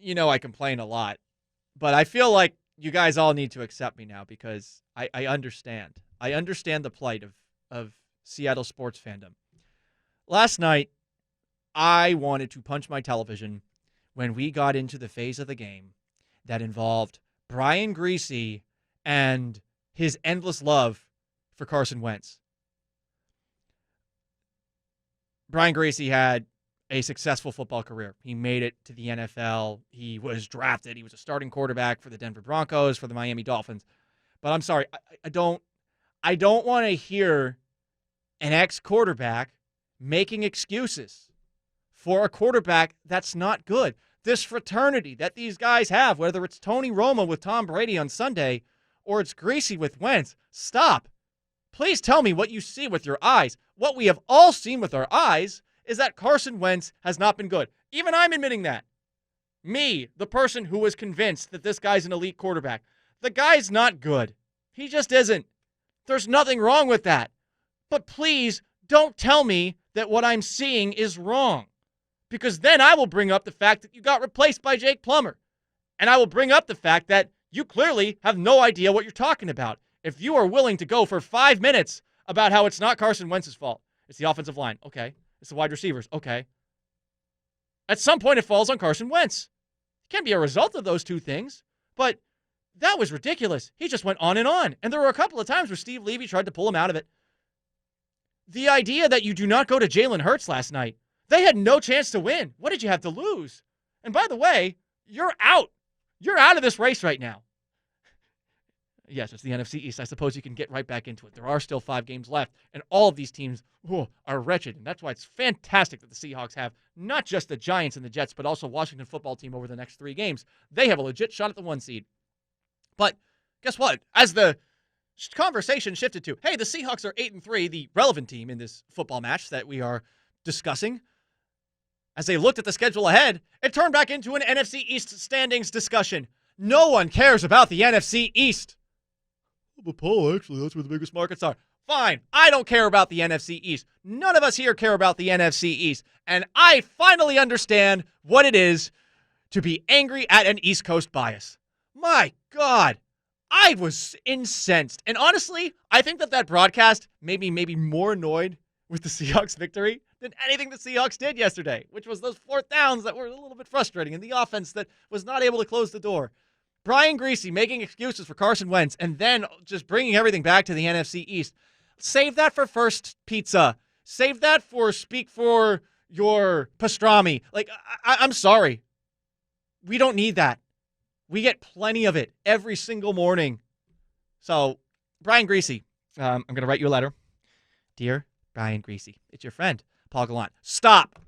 I complain a lot, but I feel like you guys all need to accept me now because I understand. I understand the plight of Seattle sports fandom. Last night, I wanted to punch my television when we got into the phase of the game that involved Brian Griese and his endless love for Carson Wentz. Brian Griese had a successful football career. He made it to the NFL. He was drafted. He was a starting quarterback for the Denver Broncos, for the Miami Dolphins. But I'm sorry, I don't want to hear an ex-quarterback making excuses for a quarterback that's not good. This fraternity that these guys have, whether it's Tony Romo with Tom Brady on Sunday or it's Griese with Wentz, stop. Please tell me what you see with your eyes. What we have all seen with our eyes is that Carson Wentz has not been good. Even I'm admitting that. Me, the person who was convinced that this guy's an elite quarterback. The guy's not good. He just isn't. There's nothing wrong with that. But please don't tell me that what I'm seeing is wrong. Because then I will bring up the fact that you got replaced by Jake Plummer. And I will bring up the fact that you clearly have no idea what you're talking about. If you are willing to go for 5 minutes about how it's not Carson Wentz's fault, it's the offensive line, okay. It's the wide receivers, okay. At some point, it falls on Carson Wentz. It can't be a result of those two things, but that was ridiculous. He just went on. And there were a couple of times where Steve Levy tried to pull him out of it. The idea that you do not go to Jalen Hurts last night, they had no chance to win. What did you have to lose? And by the way, you're out. You're out of this race right now. Yes, it's the NFC East. I suppose you can get right back into it. There are still 5 games left, and all of these teams are wretched. And that's why it's fantastic that the Seahawks have not just the Giants and the Jets, but also Washington football team over the next 3 games. They have a legit shot at the 1 seed. But guess what? As the conversation shifted to, hey, the Seahawks are 8-3, the relevant team in this football match that we are discussing, as they looked at the schedule ahead, it turned back into an NFC East standings discussion. No one cares about the NFC East. But Paul, actually, that's where the biggest markets are. Fine, I don't care about the NFC East. None of us here care about the NFC East. And I finally understand what it is to be angry at an East Coast bias. My God, I was incensed. And honestly, I think that broadcast made me maybe more annoyed with the Seahawks victory than anything the Seahawks did yesterday, which was those 4th downs that were a little bit frustrating and the offense that was not able to close the door. Brian Griese making excuses for Carson Wentz and then just bringing everything back to the NFC East. Save that for First Pizza. Save that for Speak for Your Pastrami. Like, I'm sorry. We don't need that. We get plenty of it every single morning. So, Brian Griese, I'm going to write you a letter. Dear Brian Griese, it's your friend, Paul Gallant. Stop.